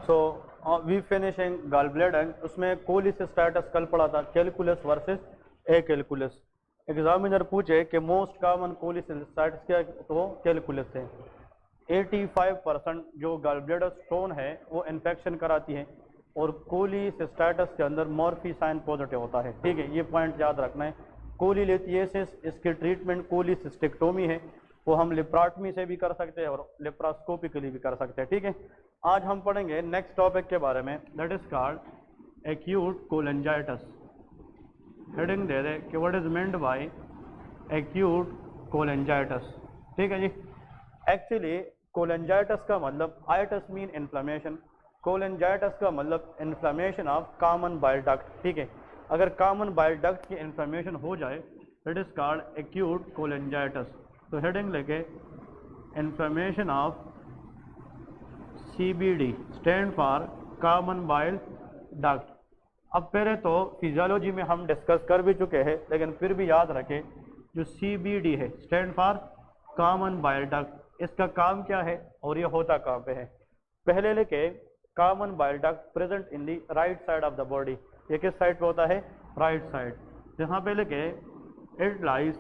So we finishing gall bladder, उसमें cholecystitis कल पढ़ा था, calculus versus acalculous. Examiner पूछे कि मोस्ट कॉमन कोलिसिस्टाइटिस क्या, तो कैलकुलस है। 85% जो गॉल ब्लैडर स्टोन है वो इन्फेक्शन कराती है, और कोलिसिस्टाइटिस के अंदर मॉर्फिसाइन पॉजिटिव होता है। ठीक है, ये पॉइंट याद रखना है। कोलिलिथियसिस, इसकी ट्रीटमेंट कोलिसिस्टेक्टोमी है, वो हम लिप्राटमी से भी कर सकते हैं और लेप्रास्कोपिकली भी कर सकते हैं। ठीक है, आज हम पढ़ेंगे नेक्स्ट टॉपिक के बारे में, that is called acute cholangitis. Heading दे दे कि what is meant by acute cholangitis. ठीक है जी। एक्चुअली कोलेंजाइटिस का मतलब, आइटिस मीन इन्फ्लेमेशन, कोलेंजाइटिस का मतलब inflammation of common bile duct. ठीक है, अगर कॉमन बाइल डक्ट की इन्फ्लेमेशन हो जाए it is called acute cholangitis. तो हेडिंग लेके inflammation of CBD stand for common bile duct. अब पहले तो फिजियोलॉजी में हम डिस्कस कर भी चुके हैं, लेकिन फिर भी याद रखें, जो CBD है stand for common bile duct, इसका काम क्या है और ये होता कहाँ पे है। पहले लेके common bile duct present in the right side of the body, ये किस साइड पे होता है, राइट साइड। जहाँ पे लेके it lies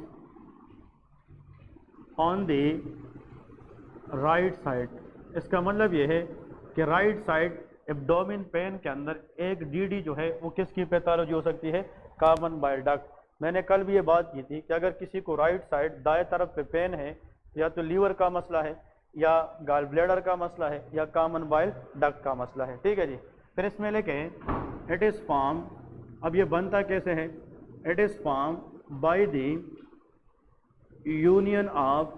on the right side, इसका मतलब ये है कि राइट साइड एब्डोमिन पेन के अंदर एक DD जो है वो किसकी पैथोलॉजी हो सकती है, कॉमन बाइल डक्ट। मैंने कल भी ये बात की थी कि अगर किसी को राइट साइड दाएं तरफ पे पेन है, या तो लीवर का मसला है, या गॉल ब्लैडर का मसला है, या कॉमन बाइल डक्ट का मसला है। ठीक है जी। फिर इसमें लेके इट इज फॉर्म, अब ये बनता कैसे है, it is form by the union of,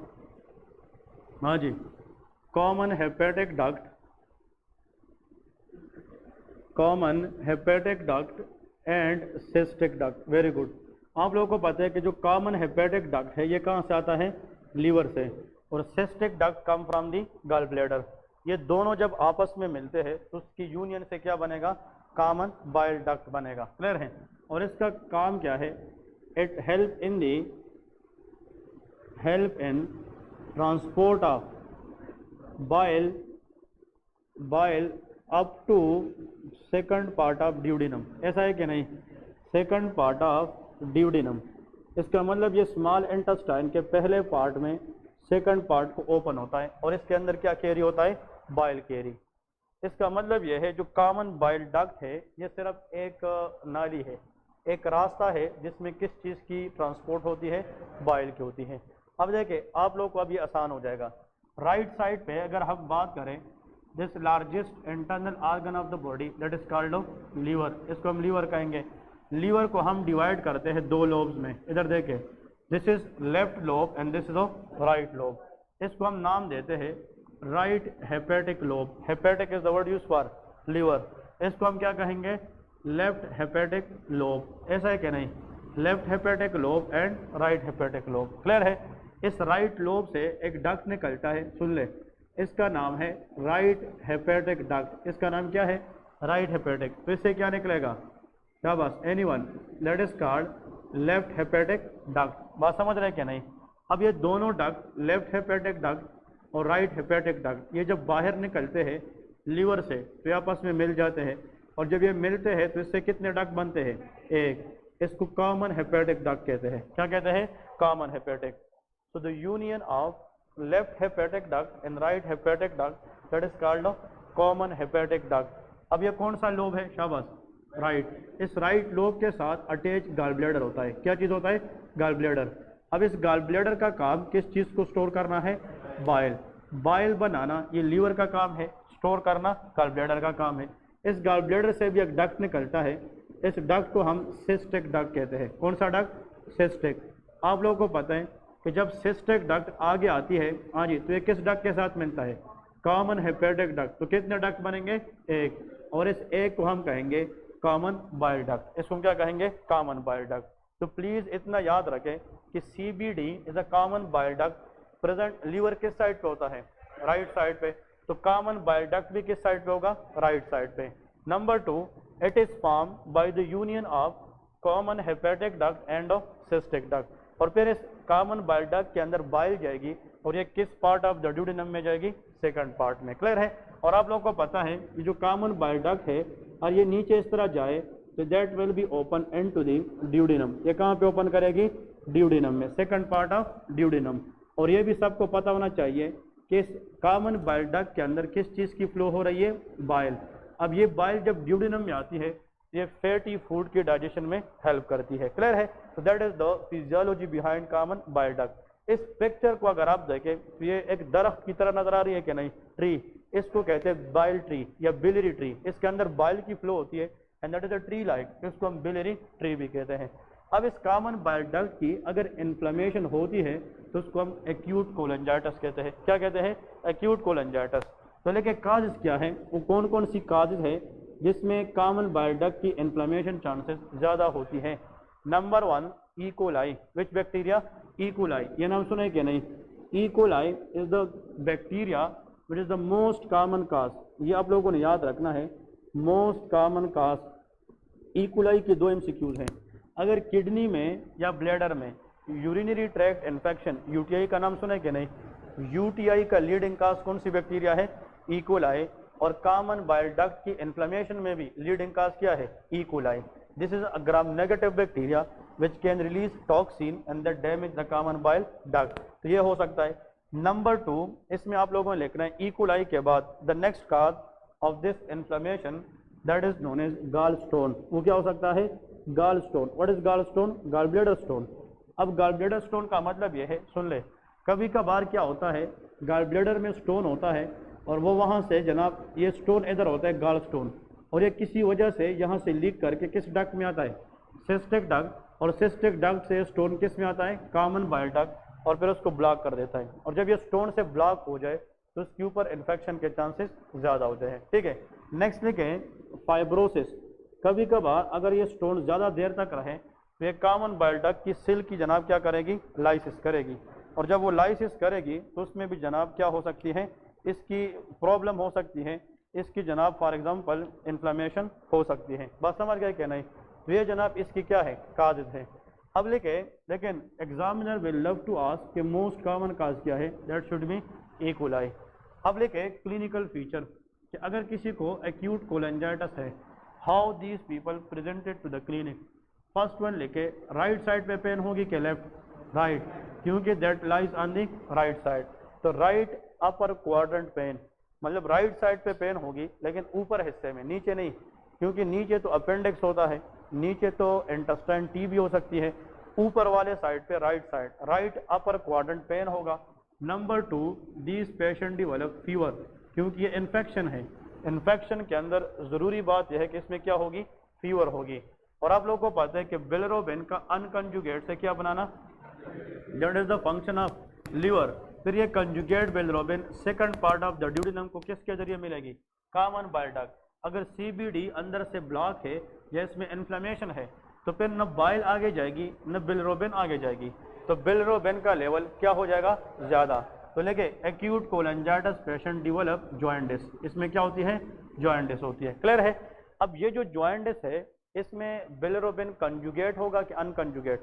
हाँ जी, common hepatic duct, common hepatic duct and cystic duct. Very good. आप लोगों को पता है कि जो कॉमन हेपेटिक डक्ट है ये कहाँ से आता है, लीवर से, और cystic duct come from the gall bladder. ये दोनों जब आपस में मिलते हैं तो उसकी यूनियन से क्या बनेगा, कॉमन बाइल डक्ट बनेगा। क्लियर है। और इसका काम क्या है, it help in transport of bile up to second part of duodenum. ऐसा है कि नहीं, सेकंड पार्ट ऑफ ड्यूडिनम, इसका मतलब ये स्मॉल इंटेस्टाइन के पहले पार्ट में सेकंड पार्ट को ओपन होता है, और इसके अंदर क्या कैरी होता है, बाइल कैरी। इसका मतलब ये है जो कॉमन बाइल डक्ट है ये सिर्फ एक नाली है, एक रास्ता है जिसमें किस चीज़ की ट्रांसपोर्ट होती है, बाइल की होती है। अब देखिए आप लोग को अब ये आसान हो जाएगा। राइट साइड पे अगर हम बात करें, this largest internal organ of the body that is called liver, इसको हम लीवर कहेंगे। लीवर को हम डिवाइड करते हैं दो लोब्स में। इधर देखें, this is left lobe and this is right lobe. इसको हम नाम देते हैं right hepatic lobe. Hepatic is the word use for liver. इसको हम क्या कहेंगे, लेफ्ट हेपेटिक लोब। ऐसा है कि नहीं, left hepatic lobe and right hepatic lobe. Clear है। इस राइट लोब से एक डक्ट निकलता है, सुन ले, इसका नाम है राइट हेपेटिक डक्ट। इसका नाम क्या है, राइट हेपेटिक। तो इससे क्या निकलेगा, शाबाश, anyone, that is called left hepatic duct. बात समझ रहे हैं क्या नहीं। अब ये दोनों डक्ट, लेफ्ट हेपेटिक डक्ट और राइट हेपेटिक डक्ट, ये जब बाहर निकलते हैं लीवर से तो आपस में मिल जाते हैं, और जब ये मिलते हैं तो इससे कितने डक्ट बनते हैं, एक। इसको कॉमन हेपेटिक डक्ट कहते हैं। क्या कहते हैं, common hepatic. So the union of left hepatic duct and right hepatic duct that is called common hepatic duct. अब ये कौन सा लोब है, शाबाश, राइट। इस राइट लोब के साथ अटैच गॉल ब्लैडर होता है। क्या चीज़ होता है, गॉल ब्लैडर। अब इस गॉल ब्लैडर का काम किस चीज़ को स्टोर करना है, बाइल। बाइल बनाना ये लीवर का काम है, स्टोर करना गॉल ब्लैडर का काम है। इस गॉल ब्लैडर से भी एक डक्ट निकलता है, इस डक्ट को हम सिस्टिक डक्ट कहते हैं। कौन सा डक्ट, सिस्टिक। आप लोगों को पता है कि जब सिस्टिक डक्ट आगे आती है, हाँ जी, तो ये किस डक्ट के साथ मिलता है, कॉमन हेपेटिक डक्ट। तो कितने डक्ट बनेंगे, एक, और इस एक को हम कहेंगे कॉमन बाइल डक्ट। इसको हम क्या कहेंगे, कॉमन बाइल डक्ट। तो प्लीज इतना याद रखें कि CBD is a common bile duct. Present liver किस साइड पे होता है, राइट साइड पे, तो कॉमन बाइल डक्ट भी किस साइड पे होगा, राइट साइड पे। Number 2, it is form by the union of common hepatic duct and cystic duct. और फिर इस कॉमन बाइल डक्ट के अंदर बाइल जाएगी और ये किस पार्ट ऑफ द ड्यूडेनम में जाएगी? सेकंड पार्ट में। क्लियर है? और आप लोगों को पता है ये जो कॉमन बाइल डक्ट है और ये नीचे इस तरह जाए तो that will be open end to the duodenum. ये कहाँ पे ओपन करेगी? ड्यूडेनम में, सेकंड पार्ट ऑफ ड्यूडेनम। और ये भी सबको पता होना चाहिए कि इस कॉमन बाइल डक्ट के अंदर किस चीज़ की फ्लो हो रही है? बाइल। अब ये बाइल जब ड्यूडेनम में आती है ये फैटी फूड के डाइजेशन में हेल्प करती है। क्लियर है? तो that is the physiology behind common bile duct. इस पिक्चर को अगर आप देखें तो ये एक दरख्त की तरह नजर आ रही है कि नहीं? ट्री, इसको कहते हैं बाइल ट्री या बिलरी ट्री। इसके अंदर बाइल की फ्लो होती है and that is a tree like, इसको हम बिलरी ट्री भी कहते हैं। अब इस कॉमन बाइल डक्ट की अगर इन्फ्लेमेशन होती है तो उसको हम एक्यूट कोलेंजाइटिस कहते हैं। क्या कहते हैं? Acute cholangitis. तो लेकिन काजेज क्या है? वो कौन कौन सी काजेज है जिसमें कॉमन बाइल डक्ट की इन्फ्लेमेशन चांसेस ज़्यादा होती हैं? Number 1 E coli. विच बैक्टीरिया? E coli. ये नाम सुने कि नहीं? E coli is the bacteria which is the most common काज। ये आप लोगों ने याद रखना है, मोस्ट कॉमन काज। ई कोलाई की 2 MCQs हैं। अगर किडनी में या ब्लैडर में यूरिनरी ट्रैक्ट इन्फेक्शन, यूटीआई का नाम सुने कि नहीं? यूटीआई का लीडिंग काज कौन सी बैक्टीरिया है? E coli. और कॉमन बाइल डक्ट की इन्फ्लेमेशन में भी लीडिंग काज क्या है? E coli. This is a gram negative bacteria which can release toxin and that damage the common bile duct. तो ये हो सकता है। नंबर 2, इसमें आप लोगों ने लिखना है ई कोलाई के बाद the next cause of this inflammation that is known as gallstone. वो क्या हो सकता है? Gallstone. What is gallstone? Gall bladder stone. अब गाल ब्लैडर स्टोन का मतलब ये है, सुन ले, कभी कभार क्या होता है गाल ब्लैडर में स्टोन होता है और वो वहाँ से जनाब ये स्टोन इधर होता है गाल स्टोन, और ये किसी वजह से यहाँ से लीक करके किस डक्ट में आता है? Cystic duct. और सिस्टिक डक्ट से स्टोन किस में आता है? Common bile duct. और फिर उसको ब्लॉक कर देता है, और जब ये स्टोन से ब्लॉक हो जाए तो उसके ऊपर इन्फेक्शन के चांसेस ज़्यादा होते हैं। ठीक है? नेक्स्ट लिखें फाइब्रोसिस। कभी कभार अगर ये स्टोन ज़्यादा देर तक रहे तो ये कॉमन बाइल डक्ट की सिल की जनाब क्या करेगी? लाइसिस करेगी। और जब वो लाइसिस करेगी तो उसमें भी जनाब क्या हो सकती है? इसकी प्रॉब्लम हो सकती है, इसकी जनाब फॉर एग्जांपल इन्फ्लेमेशन हो सकती है। बात समझ गए कि नहीं? तो ये जनाब इसकी क्या है? काजेज है। अब लेकिन examiner will love to ask कि मोस्ट कॉमन काज क्या है? That should be E coli. अब क्लिनिकल फीचर कि अगर किसी को एक्यूट कोलेंजाइटिस है, how these people presented to the clinic. First one right side पे पेन होगी कि लेफ्ट? राइट, क्योंकि that lies on the right side. तो राइट अपर क्वाड्रेंट पेन, मतलब राइट साइड पे पेन होगी लेकिन ऊपर हिस्से में, नीचे नहीं, क्योंकि नीचे तो अपेंडिक्स होता है, नीचे तो इंटेस्टाइन टी भी हो सकती है। ऊपर वाले साइड पे right side, right upper quadrant pain होगा। Number 2, these patient develop fever, क्योंकि ये इन्फेक्शन है। इन्फेक्शन के अंदर ज़रूरी बात यह है कि इसमें क्या होगी? फीवर होगी। और आप लोगों को पता है कि बिलिरुबिन का अनकंजुगेट से क्या बनाना? That is the function of liver. फिर ये conjugate bilirubin second part of the duodenum को किसके जरिए मिलेगी? Common bile duct. अगर सीबीडी अंदर से ब्लॉक है या इसमें इन्फ्लेमेशन है तो फिर न बाइल आगे जाएगी न बिलिरुबिन आगे जाएगी, तो बिलिरुबिन का लेवल क्या हो जाएगा? ज़्यादा। तो acute cholangitis patient develop jaundice. इसमें क्या होती है? जॉइंटिस होती है। क्लियर है? अब ये जो जॉइंटिस है इसमें बिलिरुबिन कंजुगेट होगा कि अनकंजुगेट?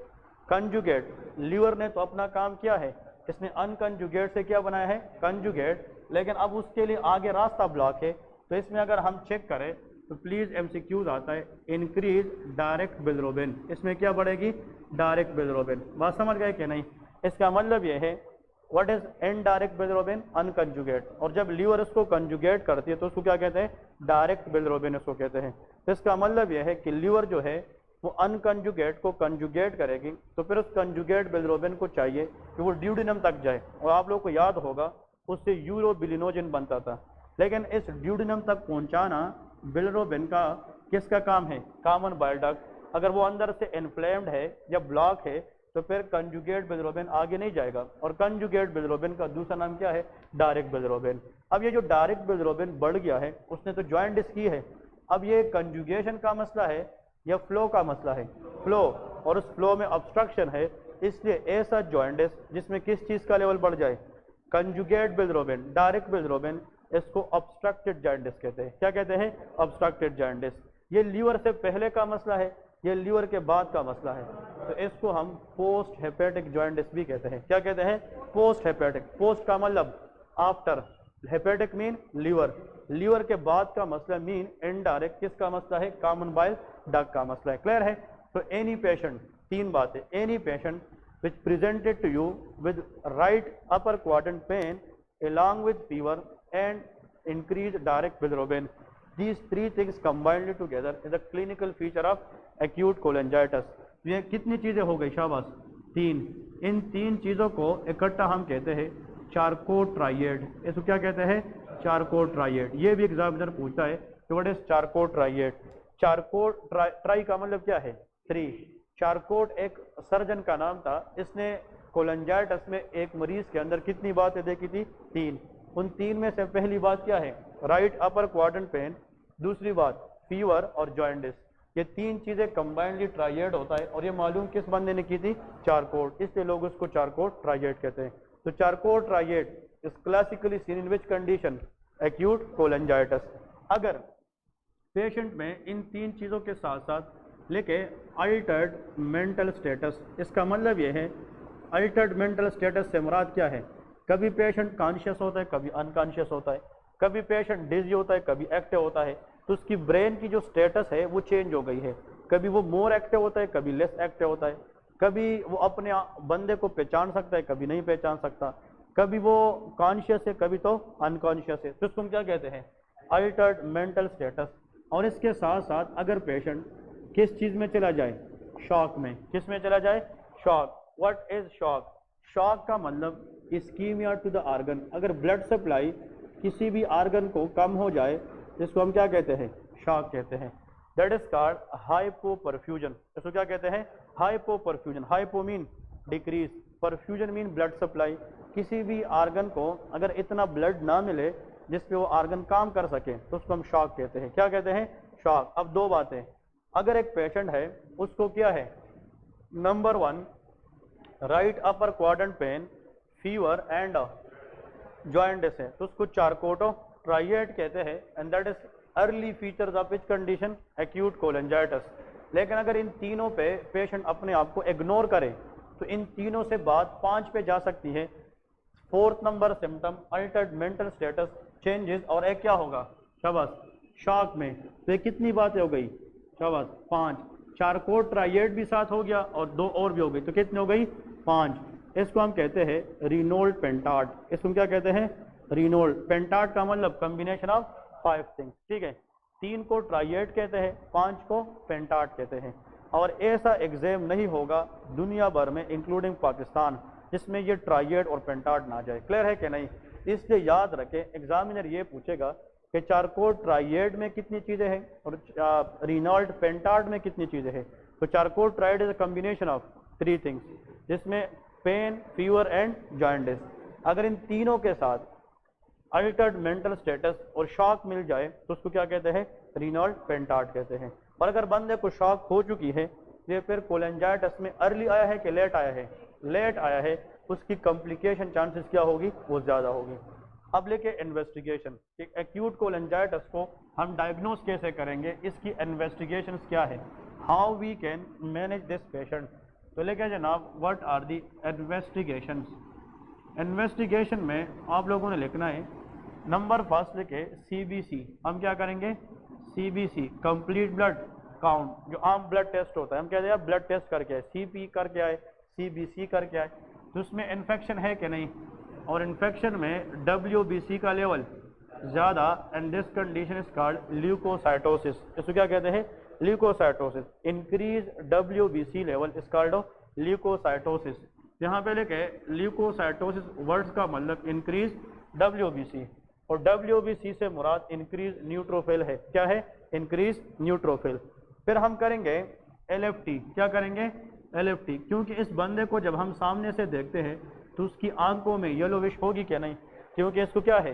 कंजुगेट। लीवर ने तो अपना काम किया है, इसने अनकंजुगेट से क्या बनाया है? कंजुगेट। लेकिन अब उसके लिए आगे रास्ता ब्लॉक है, तो इसमें अगर हम चेक करें तो प्लीज MCQs आता है इंक्रीज डायरेक्ट बिलिरुबिन। इसमें क्या बढ़ेगी? Direct bilirubin. बात समझ गए कि नहीं? इसका मतलब यह है व्हाट इज इनडायरेक्ट बिलिरुबिन? अनकंजुगेट। और जब लीवर इसको कंजुगेट करती है तो उसको क्या कहते हैं? डायरेक्ट बिलिरुबिन इसको कहते हैं। तो इसका मतलब यह है कि लीवर जो है वो अनकंजुगेट को कंजुगेट करेगी, तो फिर उस कंजुगेट बिलिरुबिन को चाहिए कि वो ड्यूडेनम तक जाए। और आप लोग को याद होगा उससे यूरोबिलिनोजिन बनता था, लेकिन इस ड्यूडेनम तक पहुंचाना बिलिरुबिन का किसका काम है? Common bile duct. अगर वो अंदर से इन्फ्लेम्ड है या ब्लॉक है तो फिर कंजुगेट बिलिरुबिन आगे नहीं जाएगा, और कंजुगेट बिलिरुबिन का दूसरा नाम क्या है? Direct bilirubin. अब ये जो डायरेक्ट बिलिरुबिन बढ़ गया है उसने तो जॉइंटिस की है। अब ये कंजुगेशन का मसला है या फ्लो का मसला है? फ्लो। और उस फ्लो में ऑब्स्ट्रक्शन है, इसलिए ऐसा जॉइंटिस जिसमें किस चीज़ का लेवल बढ़ जाए? कंजुगेट बिलिरुबिन, डायरेक्ट बिलिरुबिन, इसको ऑब्स्ट्रक्टेड जॉइंटिस कहते हैं। क्या कहते हैं? Obstructed jaundice. ये लीवर से पहले का मसला है, ये लीवर के बाद का मसला है। तो इसको हम पोस्ट हेपेटिक जॉइंटिस भी कहते हैं। क्या कहते हैं? Post hepatic. पोस्ट का मतलब after, hepatic mean liver, liver के बाद का मसला मीन इनडायरेक्ट किसका मसला है? कॉमन बाइल डक्ट का मसला है। क्लियर है? तो एनी पेशेंट, तीन बातें, any patient which presented to you with right upper quadrant pain along with fever and increased direct bilirubin. These three things combined together is a clinical feature of acute cholangitis. ये कितनी चीजें हो गई? शाबाश, तीन। इन तीन चीजों को इकट्ठा हम कहते हैं चारकोट ट्राइएड। इसको क्या कहते हैं? Charcot triad. ये भी एग्जामिनर पूछता है कि what is Charcot triad. Charcot try का मतलब क्या है? थ्री। चारकोट एक सर्जन का नाम था, इसने कोलंजाइटिस में एक मरीज के अंदर कितनी बातें देखी थी? तीन। उन तीन में से पहली बात क्या है? राइट अपर क्वाड्रेंट पेन, दूसरी बात फीवर और जॉइंटिस। ये तीन चीजें कंबाइंडली ट्राइएड होता है और ये मालूम किस बंदे ने की थी? चारकोट। इसलिए लोग उसको चारकोट ट्राइएड कहते हैं। तो Charcot triad is classically seen in which condition? Acute cholangitis. अगर पेशेंट में इन तीन चीजों के साथ साथ लेके अल्टर्ड मेंटल स्टेटस, इसका मतलब ये है अल्टर्ड मेंटल स्टेटस से मुराद क्या है? कभी पेशेंट कॉन्शियस होता है, कभी अनकॉन्शियस होता है, कभी पेशेंट डिजी होता है, कभी एक्टिव होता है, तो उसकी ब्रेन की जो स्टेटस है वो चेंज हो गई है। कभी वो मोर एक्टिव होता है, कभी लेस एक्टिव होता है, कभी वो अपने बंदे को पहचान सकता है, कभी नहीं पहचान सकता, कभी वो कॉन्शियस है, कभी तो अनकॉन्शियस है। तो इसको हम क्या कहते हैं? Altered mental status. और इसके साथ साथ अगर पेशेंट किस चीज में चला जाए? शॉक में। किस में चला जाए? Shock. What is shock? Shock का मतलब इस्कीमिया टू द ऑर्गन। अगर ब्लड सप्लाई किसी भी ऑर्गन को कम हो जाए, जिसको हम क्या कहते हैं? शॉक कहते हैं। That is called hypoperfusion. इसको क्या कहते हैं? Hypoperfusion. Hypo mean decrease, perfusion mean blood supply. किसी भी ऑर्गन को अगर इतना ब्लड ना मिले जिसपे वो ऑर्गन काम कर सके तो उसको हम शॉक कहते हैं। क्या कहते हैं? शॉक। अब दो बातें, अगर एक पेशेंट है उसको क्या है? Number one, right upper quadrant pain, fever and jaundice है, तो उसको चारकोटो ट्राइएड कहते हैं। And that is early features of which condition? Acute cholangitis. लेकिन अगर इन तीनों पे पेशेंट अपने आप को इग्नोर करे तो इन तीनों से बात पांच पे जा सकती है। Fourth number symptom Altered mental status changes, और एक क्या होगा? शाबाश, शॉक में। तो ये कितनी बातें हो गई? शाबाश, पांच। चारकोट ट्राइएड भी साथ हो गया और दो और भी हो गई, तो कितनी हो गई? पांच। इसको हम कहते हैं रिनोल्ड पेंटार्ड। इसको हम क्या कहते हैं? रिनोल्ड पेंटार्ड का मतलब कॉम्बिनेशन ऑफ फाइव थिंग्स। ठीक है, तीन को ट्राइएड कहते हैं, पांच को पेंटार्ड कहते हैं। और ऐसा एग्जाम नहीं होगा दुनिया भर में इंक्लूडिंग पाकिस्तान जिसमें ये ट्राइएड और पेंटार्ड ना जाए। क्लियर है कि नहीं? इसलिए याद रखें, एग्जामिनर ये पूछेगा कि चारकोट ट्राइएड में कितनी चीज़ें हैं और रिनॉल्ड पेंटार्ड में कितनी चीज़ें हैं। तो Charcot triad is a combination of three things, जिसमें पेन, फीवर एंड जॉइंटिस। अगर इन तीनों के साथ अल्टर्ड मेंटल स्टेटस और शॉक मिल जाए तो उसको क्या कहते हैं? रिनॉल्ड पेंटार्ड कहते हैं। और अगर बंदे को शॉक हो चुकी है, ये फिर कोलंजाइटिस में अर्ली आया है कि लेट आया है? लेट आया है, उसकी कॉम्प्लिकेशन चांसेस क्या होगी? वो ज़्यादा होगी। अब लेके इन्वेस्टिगेशन, कि एक्यूट कोलंजाइटिस को हम डायग्नोज कैसे करेंगे, इसकी इन्वेस्टिगेशन क्या है, how we can manage this patient. तो लेके जनाब, what are the investigations. Investigation में आप लोगों ने लिखना है नंबर फर्स्ट लिखे CBC। हम क्या करेंगे? CBC, कंप्लीट ब्लड काउंट, जो आम ब्लड टेस्ट होता है। हम कहते हैं ब्लड टेस्ट करके आए, CP करके आए, CBC करके आए, तो उसमें इन्फेक्शन है कि नहीं, और इन्फेक्शन में WBC का लेवल ज़्यादा, and this condition is called leucocytosis. इसको क्या कहते हैं? Leucocytosis. Increase WBC level is called leucocytosis. यहाँ पे लिखे ल्यूकोसाइटोसिस वर्ड्स का मतलब इंक्रीज WBC, और WBC से मुराद इंक्रीज न्यूट्रोफिल है। क्या है? Increase neutrophil. फिर हम करेंगे LFT। क्या करेंगे? LFT, क्योंकि इस बंदे को जब हम सामने से देखते हैं तो उसकी आंखों में येलोविश होगी क्या? नहीं, क्योंकि इसको क्या है?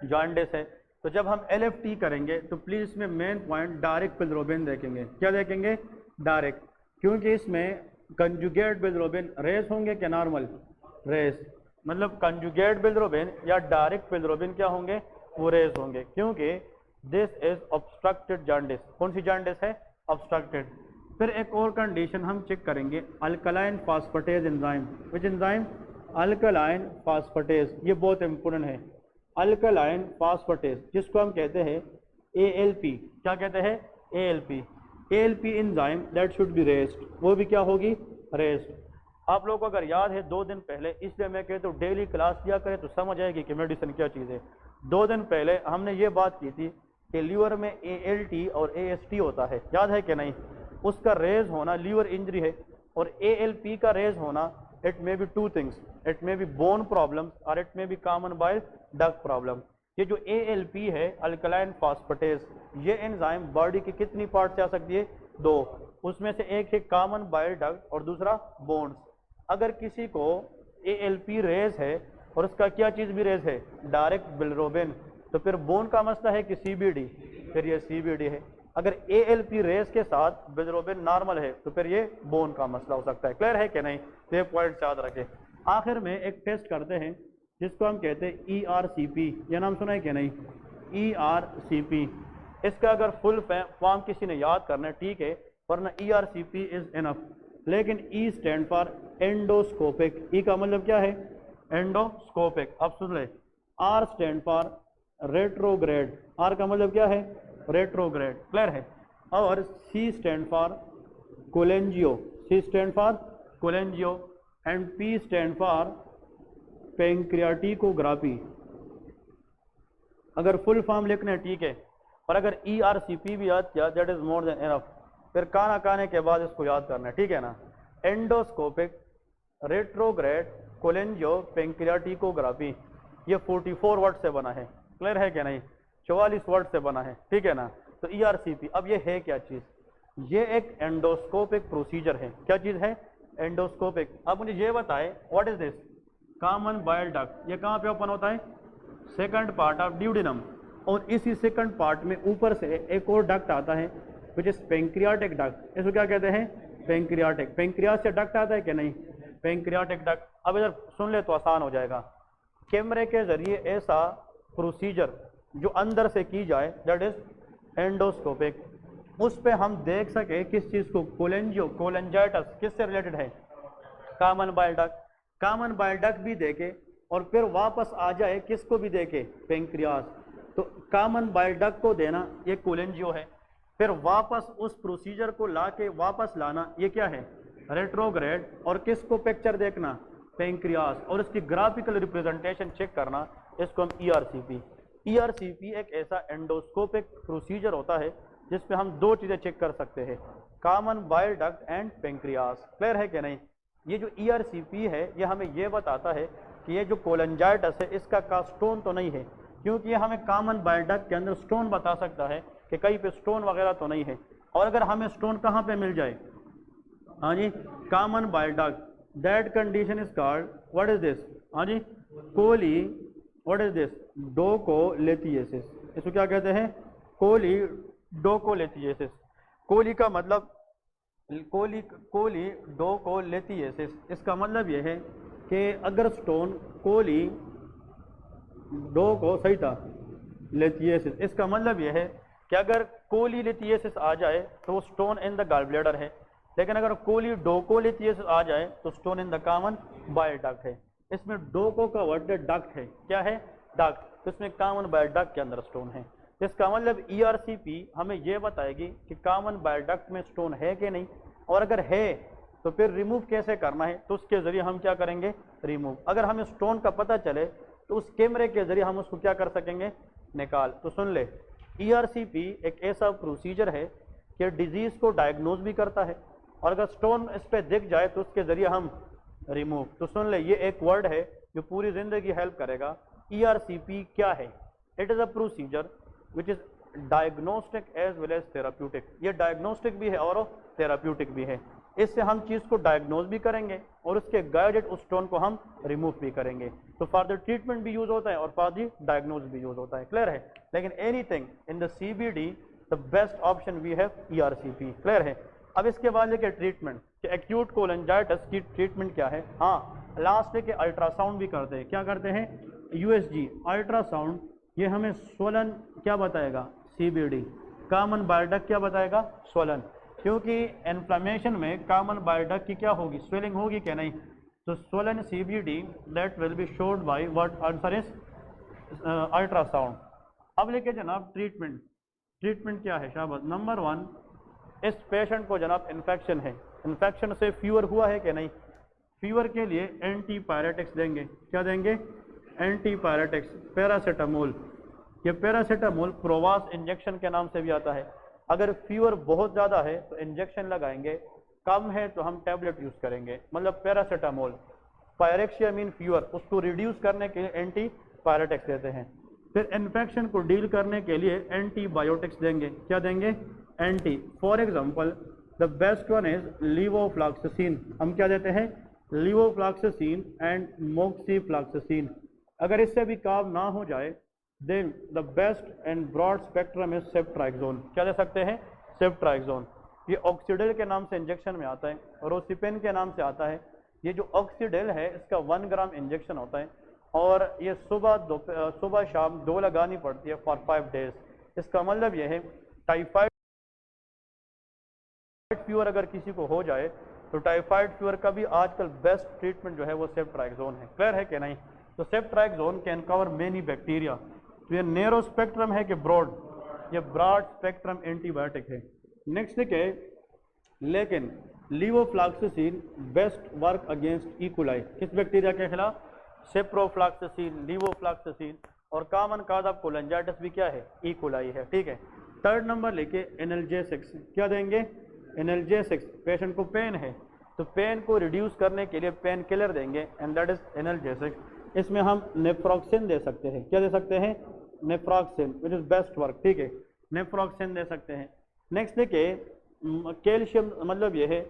जॉन्डिस है। तो जब हम LFT करेंगे तो प्लीज इसमें मेन पॉइंट डायरेक्ट बिलिरुबिन देखेंगे। क्या देखेंगे? डायरेक्ट, क्योंकि इसमें कंजुगेट बिलिरुबिन रेस होंगे क्या? नॉर्मल रेस, मतलब कंजुगेट बिलिरुबिन या डायरेक्ट बिलिरुबिन क्या होंगे? वो रेस होंगे, क्योंकि दिस इज ऑब्स्ट्रक्टेड जॉन्डिस। कौन सी जॉन्डिस है? ऑब्स्ट्रक्टेड। फिर एक और कंडीशन हम चेक करेंगे, alkaline phosphatase enzyme. Which enzyme? Alkaline phosphatase. ये बहुत इंपॉर्टेंट है, अल्कलाइन फास्फेटेज, जिसको हम कहते हैं ALP। क्या कहते हैं? ALP। ALP enzyme that should B raised, वो भी क्या होगी? रेस्ड। आप लोगों को अगर याद है 2 दिन पहले, इसलिए मैं कहता हूँ डेली क्लास लिया करें तो समझ आएगी कि मेडिसिन क्या चीज़ है। 2 दिन पहले हमने ये बात की थी कि लीवर में ALT और AST होता है, याद है कि नहीं? उसका रेज होना लीवर इंजरी है, और ALP का रेज होना, it may be 2 things, it may be bone problem और it may be common bile duct problem. ये जो ALP है, अल्कलाइन फास्फेटेज, ये एंजाइम बॉडी की कितनी पार्ट से आ सकती है? 2। उसमें से एक है कॉमन बाइल डक्ट और दूसरा बोन्स। अगर किसी को ALP रेज है और उसका क्या चीज़ भी रेज है? डायरेक्ट बिलिरुबिन, तो फिर बोन का मसला है कि CBD? फिर ये CBD है। अगर ALP रेस के साथ बिलिरुबिन नॉर्मल है तो फिर ये बोन का मसला हो सकता है। क्लियर है कि नहीं? तो ये पॉइंट याद रखें। आखिर में एक टेस्ट करते हैं जिसको हम कहते हैं ERCP। ये नाम सुना है कि नहीं? ERCP। इसका अगर फुल फॉर्म किसी ने याद करना है ठीक है, वरना ERCP इज इनफ। लेकिन E stand for endoscopic. E का मतलब क्या है? एंडोस्कोपिक। अब सुन ले। R stand for retrograde. R का मतलब क्या है? रेट्रोग्रेड। क्लियर है? और C stand for cholangio. C stand for cholangio. And P stand for pancreaticography. अगर फुल फॉर्म लिखना है ठीक है, और अगर ERCP भी याद किया that is more than enough. फिर खाना खाने के बाद इसको याद करना है, ठीक है ना? Endoscopic, retrograde, cholangio, pancreaticography. ये 44 वर्ड से बना है। क्लियर है कि नहीं? 44 वर्ड से बना है, ठीक है ना? तो ERCP। अब ये है क्या चीज़? ये एक एंडोस्कोपिक प्रोसीजर है। क्या चीज़ है? एंडोस्कोपिक। अब मुझे ये बताए what is this? Common bile duct. ये कहाँ पे ओपन होता है? Second part of duodenum. और इसी सेकंड पार्ट में ऊपर से एक और डक्ट आता है विच इज पेंक्रियाटिक डक्ट। इसको क्या कहते हैं? पेंक्रियाटिक। पेंक्रियास से डक्ट आता है कि नहीं? Pancreatic duct. अब इधर सुन ले तो आसान हो जाएगा। कैमरे के जरिए ऐसा प्रोसीजर जो अंदर से की जाए दैट इज एंडोस्कोपिक, उस पे हम देख सके किस चीज़ को? कोलेंजियो, कोलेंजाइटिस किससे रिलेटेड है? Common bile duct. Common bile duct भी देखे और फिर वापस आ जाए किसको भी देखे? पेंक्रियास। तो कॉमन बाइल डक्ट को देना ये कोलेंजियो है, फिर वापस उस प्रोसीजर को लाके वापस लाना ये क्या है? रेट्रोग्रेड। और किसको पिक्चर देखना? पेंक्रियास। और इसकी ग्राफिकल रिप्रेजेंटेशन चेक करना, इसको हम ERCP। ERCP एक ऐसा एंडोस्कोपिक प्रोसीजर होता है जिसमें हम 2 चीज़ें चेक कर सकते हैं, common bile duct and pancreas. Clear है कि नहीं? ये जो ERCP है ये हमें ये बताता है कि ये जो कोलेंजाइटिस है इसका का स्टोन तो नहीं है, क्योंकि ये हमें कॉमन बाइल डक्ट के अंदर स्टोन बता सकता है कि कहीं पे स्टोन वगैरह तो नहीं है। और अगर हमें स्टोन कहाँ पे मिल जाए? हाँ जी, common bile duct, that condition is called what is this? हाँ जी, choli, what is this? Choledocholithiasis. इसको क्या कहते हैं? कोली डोकोलेथिएसिस। कोली का मतलब कोली डोकोलेथिएसिस। इसका मतलब यह है कि अगर स्टोन कोली डोको सही था लेथिएसिस, इसका मतलब यह है कि अगर कोली लेथिएसिस आ जाए तो stone in the gall bladder है, लेकिन अगर कोली डोको लेथिएसिस आ जाए तो stone in the common bile duct है। इसमें डोको का वर्ड डक्ट है। क्या है? डक्ट। तो इसमें कॉमन बाइल डक्ट के अंदर स्टोन है। इसका मतलब ERCP हमें यह बताएगी कि कॉमन बाइल डक्ट में स्टोन है कि नहीं, और अगर है तो फिर रिमूव कैसे करना है, तो उसके जरिए हम क्या करेंगे? रिमूव। अगर हमें स्टोन का पता चले तो उस कैमरे के जरिए हम उसको क्या कर सकेंगे? निकाल। तो सुन ले, ERCP एक ऐसा प्रोसीजर है कि डिजीज को डायग्नोज भी करता है, और अगर स्टोन इस पर दिख जाए तो उसके जरिए हम रिमूव। तो सुन ले, ये एक वर्ड है जो पूरी जिंदगी हेल्प करेगा। ERCP क्या है? It is a procedure which is diagnostic as well as therapeutic. ये डायग्नोस्टिक भी है और थेराप्यूटिक भी है। इससे हम चीज़ को डायग्नोज भी करेंगे और उसके गाइडेड उस स्टोन को हम रिमूव भी करेंगे। तो फॉर द ट्रीटमेंट भी यूज होता है और फॉर द डायग्नोज भी यूज होता है। क्लियर है? लेकिन anything in the CBD the best option we have ERCP। Clear है? अब इसके बाद लेके ट्रीटमेंट कि एक्यूट कोलेंजाइटिस की ट्रीटमेंट क्या है। हाँ, लास्ट के अल्ट्रासाउंड भी करते हैं। क्या करते हैं? USG ultrasound. ये हमें स्वलन क्या बताएगा? CBD। कॉमन बाइल डक्ट क्या बताएगा? स्वलन। क्योंकि इन्फ्लेमेशन में कॉमन बाइल डक्ट की क्या होगी, स्वेलिंग होगी क्या नहीं। तो swollen CBD that will be showed by what answer is ultrasound. अब लेके जनाब ट्रीटमेंट, ट्रीटमेंट क्या है शाबाश। नंबर 1, इस पेशेंट को जनाब इन्फेक्शन है, इन्फेक्शन से फीवर हुआ है कि नहीं। फीवर के लिए एंटीपायरेटिक्स देंगे, क्या देंगे, एंटीपायरेटिक्स, पैरासीटामोल। ये पैरासीटामोल प्रोवास इंजेक्शन के नाम से भी आता है। अगर फीवर बहुत ज़्यादा है तो इंजेक्शन लगाएंगे, कम है तो हम टैबलेट यूज़ करेंगे, मतलब पैरासीटामोल। पायरेक्सिया मीन फीवर, उसको रिड्यूस करने के लिए एंटीपायरेटिक्स देते हैं। फिर इन्फेक्शन को डील करने के लिए एंटीबायोटिक्स देंगे, क्या देंगे, anti. For example the best one is levofloxacin, हम क्या देते हैं, लीवोफ्लॉक्सासिन एंड मोक्सीफ्लॉक्सासिन। अगर इससे भी काम ना हो जाए then the best and broad spectrum is ceftriaxone, क्या दे सकते हैं, सेफ्ट्राइक्सोन। ये ऑक्सीडेल के नाम से इंजेक्शन में आता है, रोसिपेन के नाम से आता है। ये जो ऑक्सीडेल है इसका 1 ग्राम इंजेक्शन होता है और ये सुबह शाम 2 लगानी पड़ती है फॉर 5 डेज। इसका मतलब ये है टाइफाइड फीवर अगर किसी को हो जाए तो टाइफाइड फीवर का भी आजकल बेस्ट ट्रीटमेंट जो है वो सेफ्ट्राइक्सोन है। क्लियर है कि नहीं। तो सेफ्ट्राइक्सोन कैन कवर मेनी बैक्टीरिया। तो ये नैरो स्पेक्ट्रम है कि ब्रॉड, ये ब्रॉड स्पेक्ट्रम एंटीबायोटिक है। नेक्स्ट है लेकिन levofloxacin best work against E coli, किस बैक्टीरिया के खिलाफ, सेप्रोफ्लॉक्सासिन, लीवोफ्लॉक्सासिन। और कॉमन काज ऑफ कोलेंजाइटिस भी क्या है, इकोलाई है, ठीक है। थर्ड नंबर लेके एनाल्जेसिक्स, क्या देंगे, एनाल्जेसिक्स। पेशेंट को पेन है तो पेन को रिड्यूस करने के लिए पेन किलर देंगे एंड दैट इज एनाल्जेसिक्स। इसमें हम नेफ्रोक्सिन दे सकते हैं, क्या दे सकते हैं, नेफ्रोक्सिन विच इज बेस्ट वर्क, ठीक है, नेफ्रोक्सिन दे सकते हैं। नेक्स्ट देखिए कैल्शियम, मतलब ये है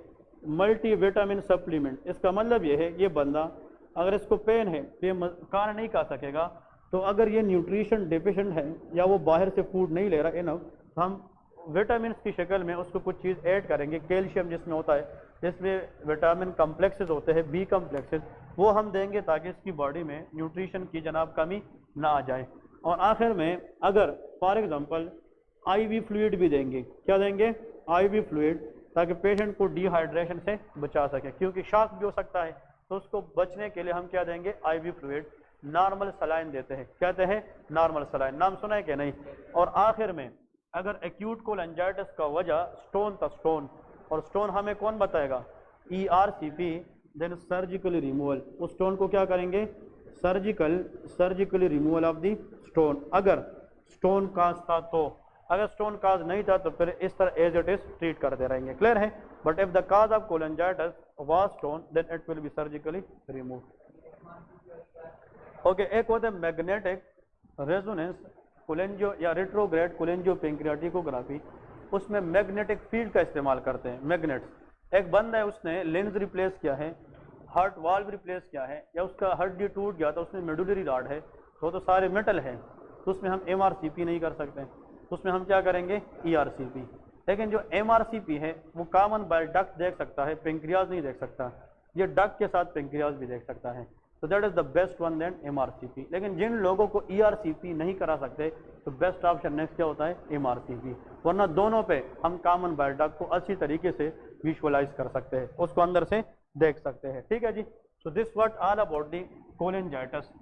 मल्टीविटामिन सप्लीमेंट। इसका मतलब ये है ये बंदा अगर इसको पेन है तो ये खाना नहीं खा सकेगा, तो अगर ये न्यूट्रिशन डिफिशिएंट है या वो बाहर से फूड नहीं ले रहा इनफ, तो हम विटामिन की शक्ल में उसको कुछ चीज़ ऐड करेंगे। कैल्शियम जिसमें होता है, जिसमें विटामिन कम्प्लेक्सेस होते हैं, बी कम्प्लेक्सेस, वो हम देंगे ताकि इसकी बॉडी में न्यूट्रिशन की जनाब कमी ना आ जाए। और आखिर में अगर फॉर एग्जांपल आईवी फ्लूइड भी देंगे, क्या देंगे, आईवी फ्लूइड, ताकि पेशेंट को डिहाइड्रेशन से बचा सके, क्योंकि शॉक भी हो सकता है। तो उसको बचने के लिए हम क्या देंगे, आईवी फ्लूइड। नॉर्मल सलाइन देते हैं, कहते हैं नॉर्मल सलाइन, नाम सुना है कि नहीं। और आखिर में अगर एक्यूट कोलेंजाइटिस का वजह स्टोन था, स्टोन, और स्टोन हमें कौन बताएगा, ERCP, देन सर्जिकली रिमूवल। उस स्टोन को क्या करेंगे, surgically removal of the stone. अगर स्टोन काज था तो, अगर स्टोन काज नहीं था तो फिर इस तरह एज इट इज ट्रीट करते रहेंगे। क्लियर है। But if the cause of cholangitis was stone then it will be surgically remove. Okay, एक होता है मैग्नेटिक रेजोनेंस कोलेंजियो या रेट्रोग्रेड कोलेंजियो पेंक्रियाटिकोग्राफी। उसमें मैग्नेटिक फील्ड का इस्तेमाल करते हैं, मैग्नेट्स। एक बंदा है उसने लेंस रिप्लेस किया है, हार्ट वाल्व रिप्लेस किया है, या उसका हड्डी टूट गया तो उसमें मेडुलरी रॉड है, तो सारे मेटल हैं, तो उसमें हम MRCP नहीं कर सकते, तो उसमें हम क्या करेंगे, ERCP। लेकिन जो MRCP है वो कॉमन बाइल डक्ट देख सकता है, पेंक्रियाज नहीं देख सकता। ये डक्ट के साथ पेंक्रियाज भी देख सकता है, तो that is the best one then MRCP। लेकिन जिन लोगों को ERCP नहीं करा सकते तो बेस्ट ऑप्शन नेक्स्ट क्या होता है, MRCP। वरना दोनों पे हम कॉमन बाइल डक्ट को अच्छी तरीके से विजुअलाइज कर सकते हैं, उसको अंदर से देख सकते हैं, ठीक है जी। So this what all about the cholangitis.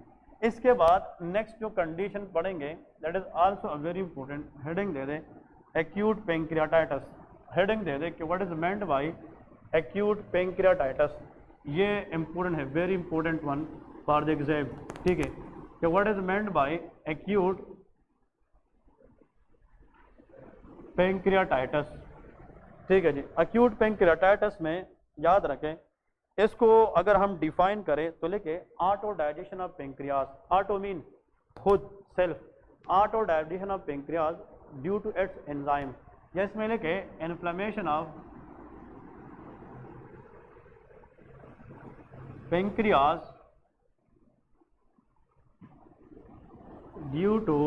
इसके बाद नेक्स्ट जो कंडीशन पढ़ेंगे that is also a very important, heading दे दे एक्यूट पेंक्रियाटाइटिस। हेडिंग दे दे कि what is meant by acute pancreatitis. ये इंपॉर्टेंट है, very important one for the exam, ठीक है, कि what is meant by acute pancreatitis, ठीक है जी। एक्यूट पेंक्रियाटाइटिस में याद रखें, इसको अगर हम डिफाइन करें तो लिखे auto digestion of pancreas. Auto mean खुद, self, auto digestion of pancreas due to its enzyme. या इसमें लिखे inflammation of pancreas due to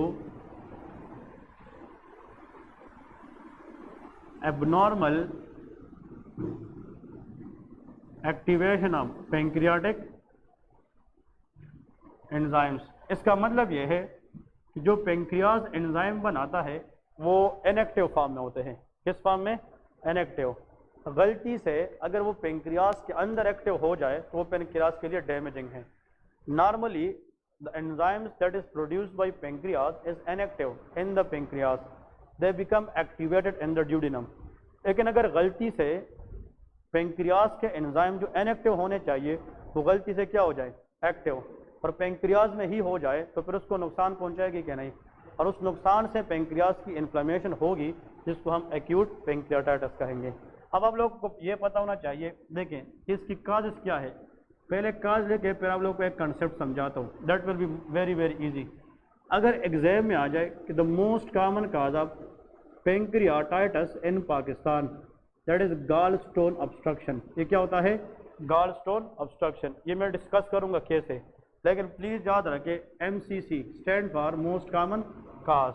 abnormal activation of pancreatic enzymes. इसका मतलब यह है कि जो पेंक्रियाज एंजाइम बनाता है वो इनएक्टिव फॉर्म में होते हैं। किस फॉर्म में, इनएक्टिव। गलती से अगर वो पेंक्रियाज के अंदर एक्टिव हो जाए तो वो पेंक्रियाज के लिए डैमेजिंग है। Normally the enzymes that is produced by pancreas is inactive in the pancreas, they become activated in the duodenum. लेकिन अगर गलती से पेंक्रियाज के एंजाइम जो इनएक्टिव होने चाहिए वो गलती से क्या हो जाए, एक्टिव, और पेंक्रियाज में ही हो जाए तो फिर उसको नुकसान पहुंचाएगी क्या, नहीं, और उस नुकसान से पेंक्रियाज की इन्फ्लेमेशन होगी जिसको हम एक्यूट पेंक्रियाटाइटिस कहेंगे। अब आप लोग को ये पता होना चाहिए, देखें इसकी काजेस क्या है। पहले काज लेके फिर आप लोग को एक कंसेप्ट समझाता हूँ, that will be very very easy. अगर एग्जाम में आ जाए कि the most common cause of pancreatitis in Pakistan that is gall stone obstruction, ये क्या होता है, गॉल स्टोन ऑब्स्ट्रक्शन। ये मैं डिस्कस करूंगा कैसे, लेकिन प्लीज याद रखें MCC stand for most common काज।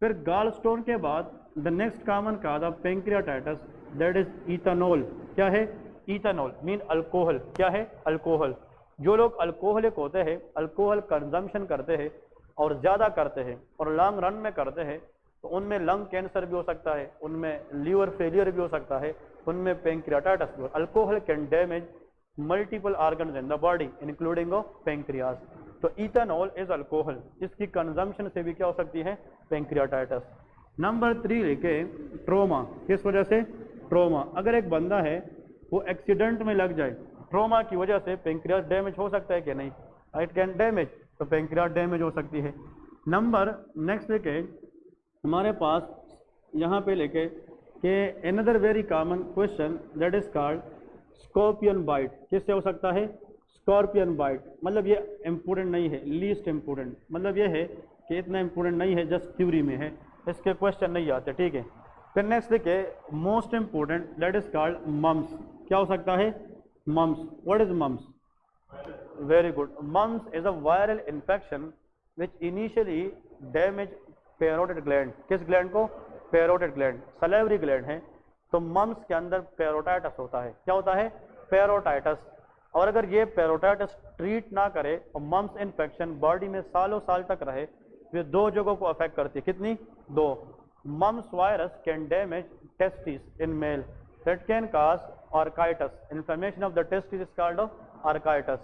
फिर गॉल स्टोन के बाद the next common cause of pancreatitis that is ethanol, क्या है, इथेनॉल मीन अल्कोहल, क्या है, अल्कोहल। जो लोग अल्कोहलिक होते हैं, अल्कोहल कंजम्पशन करते हैं और ज़्यादा करते हैं और लॉन्ग रन में करते हैं, तो उनमें लंग कैंसर भी हो सकता है, उनमें लीवर फेलियर भी हो सकता है, उनमें पेंक्रियाटाइटिस भी। Alcohol can damage multiple organs in the body including pancreas. तो इथेनॉल इज अल्कोहल, इसकी कंजम्पशन से भी क्या हो सकती है, पेंक्रियाटाइटिस। नंबर 3 लेके ट्रोमा, किस वजह से, ट्रोमा। अगर एक बंदा है वो एक्सीडेंट में लग जाए, ट्रोमा की वजह से पेंक्रियाज डैमेज हो सकता है कि नहीं, इट कैन डैमेज, तो पेंक्रियाज डैमेज हो सकती है। नंबर नेक्स्ट लेके हमारे पास यहाँ पे लेके कि another very common question that is called scorpion bite, किससे हो सकता है, स्कॉर्पियन बाइट। मतलब ये इम्पोर्टेंट नहीं है, लीस्ट इम्पोर्टेंट, मतलब ये है कि इतना इम्पोर्टेंट नहीं है, जस्ट थ्योरी में है, इसके क्वेश्चन नहीं आते, ठीक है। फिर नेक्स्ट देखिए most important that is called mumps, क्या हो सकता है, mumps. What is mumps, very good, mumps is a viral infection which initially damage parotid gland, किस ग्लैंड को, पैरोटिड ग्लैंड, सलेवरी ग्लैंड है। तो मम्स के अंदर पैरोटाइटिस होता है, क्या होता है, पैरोटाइटिस। और अगर ये पैरोटाइटिस ट्रीट ना करे और मम्स इन्फेक्शन बॉडी में सालों साल तक रहे, ये 2 जगहों को अफेक्ट करती है, कितनी, 2। Mumps virus can damage testis in male, that can cause orchitis, inflammation of the testis is called orchitis.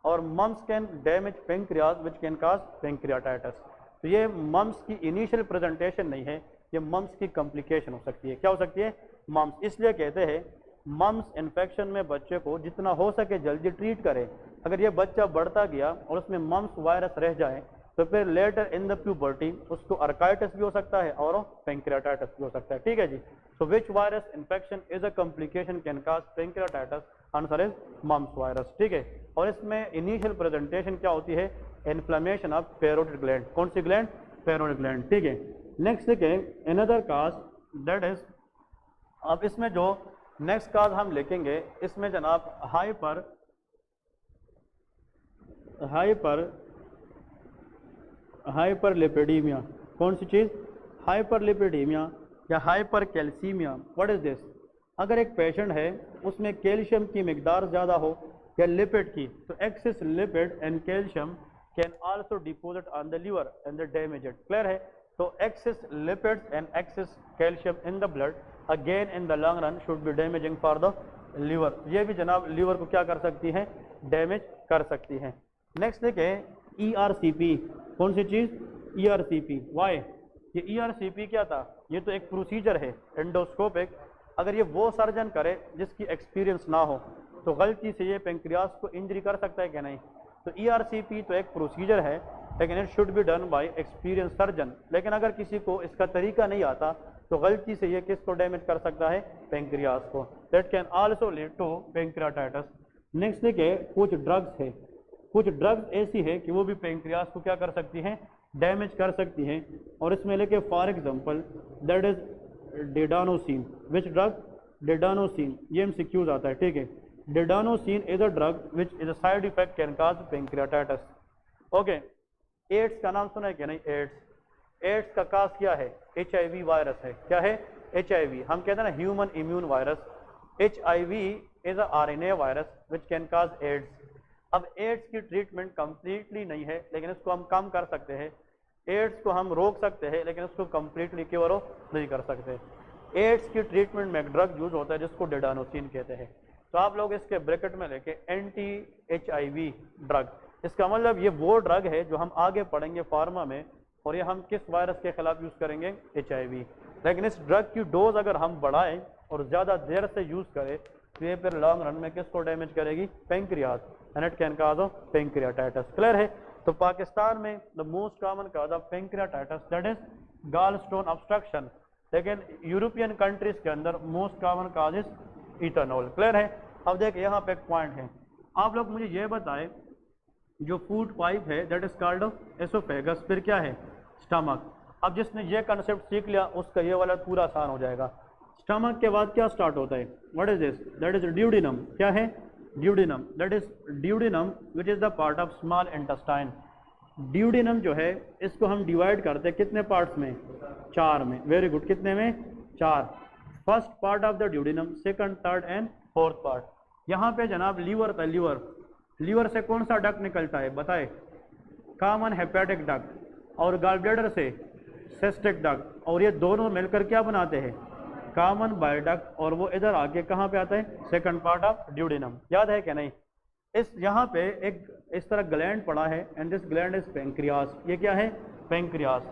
और mumps can damage pancreas which can cause pancreatitis. तो ये मम्स की इनिशियल प्रेजेंटेशन नहीं है, ये मम्स की कॉम्प्लिकेशन हो सकती है, क्या हो सकती है, मम्स। इसलिए कहते हैं मम्स इन्फेक्शन में बच्चे को जितना हो सके जल्दी ट्रीट करें। अगर ये बच्चा बढ़ता गया और उसमें मम्स वायरस रह जाए तो फिर लेटर इन द प्यूबर्टी उसको आर्काइटिस भी हो सकता है और पेंक्रियाटाइटिस भी हो सकता है, ठीक है जी। So which virus infection is a complication can cause pancreatitis, answer is mumps virus, ठीक है। और इसमें इनिशियल प्रेजेंटेशन क्या होती है, इन्फ्लेमेशन ऑफ पैरोटिड ग्लैंड, कौन सी ग्लैंड, पैरोटिड ग्लैंड, ठीक है। नेक्स्ट है अनदर काज दैट इज, अब इसमें जो नेक्स्ट काज हम लिखेंगे इसमें जनाब हाइपरलिपिडीमिया, कौन सी चीज़, हाइपरलिपिडीमिया या hyper calcaemia. What is this, अगर एक पेशेंट है उसमें कैल्शियम की मिकदार ज़्यादा हो या लिपिड की, तो excess lipid and calcium can also deposit on the liver and the damage it, clear है। तो excess lipids and excess calcium in the blood again in the long run should be damaging for the liver, ये भी जनाब liver को क्या कर सकती है, डैमेज कर सकती है। नेक्स्ट देखें ERCP, कौन सी चीज़, ERCP, वाई, ये ERCP क्या था, ये तो एक प्रोसीजर है एंडोस्कोपिक। अगर ये वो सर्जन करे जिसकी एक्सपीरियंस ना हो तो गलती से ये पेंक्रियास को इंजरी कर सकता है क्या, नहीं। तो ERCP तो एक प्रोसीजर है लेकिन it should be done by experience surgeon. लेकिन अगर किसी को इसका तरीका नहीं आता तो गलती से ये किसको डैमेज कर सकता है, पेंक्रियास को, that can also lead to pancreatitis. Next देखिए कुछ ड्रग्स है, कुछ ड्रग्स ऐसी है कि वो भी पेंक्रियास को क्या कर सकती हैं, डैमेज कर सकती हैं। और इसमें लेके for example that is didanosine, which drug, didanosine, ये MCQs आता है, ठीक है। Didanosine is a drug which is a side effect can cause pancreatitis, okay. AIDS का नाम सुना है क्या, नहीं, एड्स का काज क्या है, HIV वायरस है, क्या है, HIV, हम कहते हैं ना human immune virus. HIV is a RNA virus which can cause AIDS. अब एड्स की ट्रीटमेंट कंप्लीटली नहीं है लेकिन इसको हम कम कर सकते हैं, एड्स को हम रोक सकते हैं लेकिन उसको कंप्लीटली क्योर नहीं कर सकते। एड्स की ट्रीटमेंट में एक ड्रग यूज होता है जिसको डेडानोसिन कहते हैं। तो आप लोग इसके ब्रैकेट में लेके एंटी HIV ड्रग, इसका मतलब ये वो ड्रग है जो हम आगे पढ़ेंगे फार्मा में, और ये हम किस वायरस के खिलाफ यूज करेंगे, HIV। लेकिन इस ड्रग की डोज अगर हम बढ़ाएं और ज़्यादा देर से यूज करें तो ये फिर लॉन्ग रन में किसको डैमेज करेगी, pancreas, and it can cause of pancreatitis. Clear है। तो पाकिस्तान में the most common cause of pancreatitis that is gall stone obstruction, लेकिन यूरोपियन कंट्रीज के अंदर most common cause is ethanol. Clear है। अब देखिए यहाँ पे एक पॉइंट है, आप लोग मुझे ये बताएं, जो फूड पाइप है दैट इज कॉल्ड एसोफेगस, फिर क्या है, स्टमक। अब जिसने ये कंसेप्ट सीख लिया उसका ये वाला पूरा आसान हो जाएगा। स्टमक के बाद क्या स्टार्ट होता है, what is this, that is duodenum. क्या है, duodenum, that is duodenum which is the part of small intestine. Duodenum जो है इसको हम डिवाइड करते हैं कितने पार्ट्स में, 4 में। वेरी गुड, कितने में, 4। First part of the duodenum, second, third and fourth part. यहाँ पे जनाब लीवर था, लीवर, लीवर से कौन सा डक्ट निकलता है बताए, कॉमन हेपेटिक डक्ट, और गॉल ब्लैडर से सिस्टिक डक्ट, और ये दोनों मिलकर क्या बनाते हैं, कॉमन बाइल डक्ट, और वो इधर आके कहाँ पे आता है, सेकंड पार्ट ऑफ ड्यूडिनम। याद है कि नहीं। इस यहाँ पे एक इस तरह ग्लैंड पड़ा है and this gland is pancreas. ये क्या है, पेंक्रियास।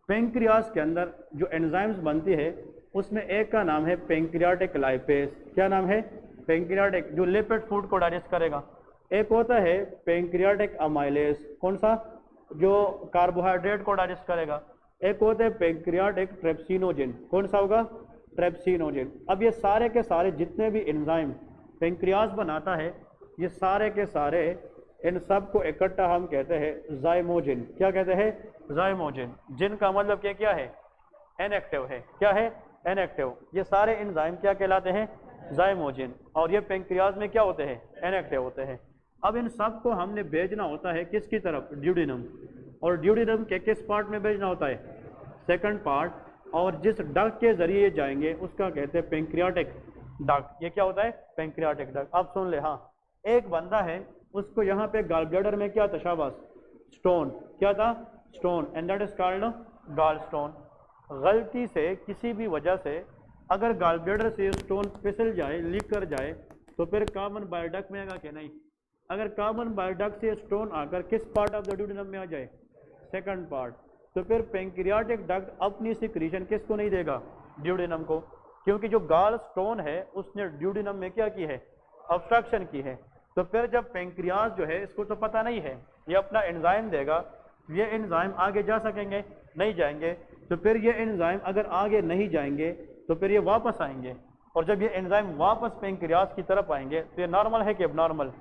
पेंक्रियास के अंदर जो एंजाइम्स बनती है उसमें एक का नाम है पेंक्रियाटिक लाइपेज। क्या नाम है, पेंक्रियाटिक, जो लिपिड फूड को डाइजेस्ट करेगा। एक होता है पेंक्रियाटिक अमाइलेज, कौन सा, जो कार्बोहाइड्रेट को डाइजेस्ट करेगा। एक होता है पेंक्रियाटिक ट्रेप्सिनोजेन, कौन सा होगा, ट्रेप्सिनोजेन। अब ये सारे के सारे जितने भी एंजाइम पेंक्रियास बनाता है, ये सारे के सारे, इन सब को इकट्ठा हम कहते हैं जाइमोजिन। क्या कहते हैं, जाइमोजिन। जिनका मतलब क्या है, इनएक्टिव है। क्या है, इनएक्टिव। ये सारे एंजाइम क्या कहलाते हैं, जाइमोजिन, और ये पेंक्रियास में क्या होते हैं, इनएक्टिव होते हैं। अब इन सब को हमने भेजना होता है किसकी तरफ, ड्यूडिनम, और ड्यूडिनम के किस पार्ट में भेजना होता है, सेकंड पार्ट, और जिस डक्ट के जरिए जाएंगे उसका कहते हैं पेंक्रियाटिक डक्ट। ये क्या होता है, पेंक्रियाटिक डक्ट। अब सुन ले, हाँ, एक बंदा है उसको यहाँ पे गॉल ब्लैडर में क्या था, शाबाश, स्टोन। क्या था, stone, and that is called gall stone. गलती से किसी भी वजह से अगर गॉल ब्लैडर से स्टोन फिसल जाए, लीक कर जाए, तो फिर कॉमन बाइल डक्ट में आएगा कि नहीं। अगर कॉमन बाइल डक्ट से स्टोन आकर किस पार्ट ऑफ द ड्यूडिनम में आ जाए, सेकंड पार्ट, तो फिर पेंक्रियाटिक डक्ट अपनी सिक्रीशन किसको नहीं देगा, ड्यूडिनम को, क्योंकि जो गॉल स्टोन है उसने ड्यूडिनम में क्या की है, ऑब्स्ट्रक्शन की है। तो फिर जब पेंक्रियास जो है, इसको तो पता नहीं है, ये अपना एंजाइम देगा, ये एंजाइम आगे जा सकेंगे, नहीं जाएंगे। तो फिर ये एंजाइम अगर आगे नहीं जाएंगे तो फिर ये वापस आएंगे, और जब ये एंजाइम वापस पेंक्रियास की तरफ आएंगे तो ये नॉर्मल है कि एबनॉर्मल,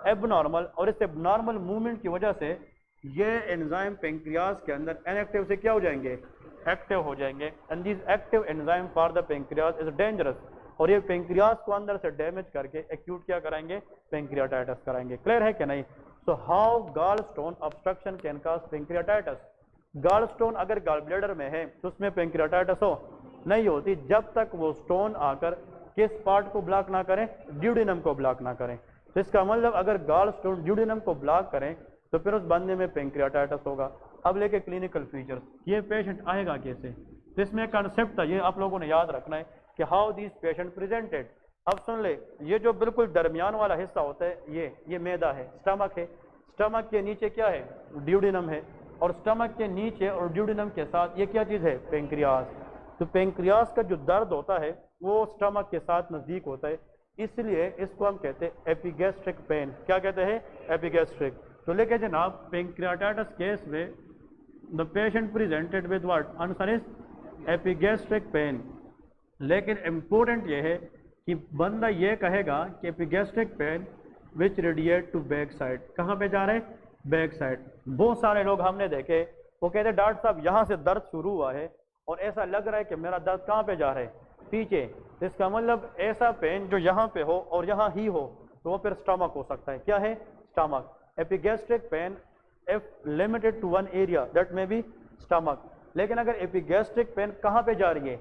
एबनॉर्मल। और इस एबनॉर्मल मूवमेंट की वजह से ये एंजाइम पेंक्रियास के अंदर इनएक्टिव से क्या हो जाएंगे, एक्टिव हो जाएंगे। And this active enzyme for the pancreas is dangerous, और ये पेंक्रियास को अंदर से डैमेज करके एक्यूट क्या कराएंगे, पेंक्रियाटाइटिस कराएंगे। क्लियर है कि नहीं। So how gall stone obstruction can cause pancreatitis. Gall stone अगर गॉल ब्लैडर में है तो उसमें पेंक्रियाटाइटिस हो नहीं होती जब तक वो स्टोन आकर किस पार्ट को ब्लॉक ना करें, ड्यूडिनम को ब्लॉक ना करें। तो इसका मतलब अगर गॉल स्टोन ड्यूडिनम को ब्लॉक करें तो फिर उस बंदे में पेंक्रियाटाइटिस होगा। अब लेके क्लिनिकल फीचर्स, ये पेशेंट आएगा कैसे, तो इसमें कंसेप्ट था, ये आप लोगों ने याद रखना है कि हाउ दिस पेशेंट प्रेजेंटेड। अब सुन ले, ये जो बिल्कुल दरमियान वाला हिस्सा होता है ये मैदा है, स्टमक है, स्टमक के नीचे क्या है, ड्यूडिनम है, और स्टमक के नीचे और ड्यूडिनम के साथ ये क्या चीज़ है, पेंक्रियास। तो पेंक्रियास का जो दर्द होता है वो स्टमक के साथ नज़दीक होता है, इसलिए इसको हम कहते हैं एपिगैस्ट्रिक पेन। क्या कहते हैं, एपिगैस्ट्रिक। तो लेके जनाब पेंक्रियाटाइटिस केस में the patient presented with what, answer is epigastric pain. लेकिन इम्पोर्टेंट ये है कि बंदा ये कहेगा कि epigastric pain which radiate to back side. कहाँ पे जा रहे हैं, बैक साइड। बहुत सारे लोग हमने देखे वो कहते हैं डॉक्टर साहब यहाँ से दर्द शुरू हुआ है और ऐसा लग रहा है कि मेरा दर्द कहाँ पे जा रहा है, पीछे। तो इसका मतलब ऐसा पेन जो यहाँ पे हो और यहाँ ही हो तो वो फिर स्टमक हो सकता है। क्या है, stomach. Epigastric pain if limited to one area that may be stomach. लेकिन अगर एपिगैस्ट्रिक पेन कहाँ पे जा रही है,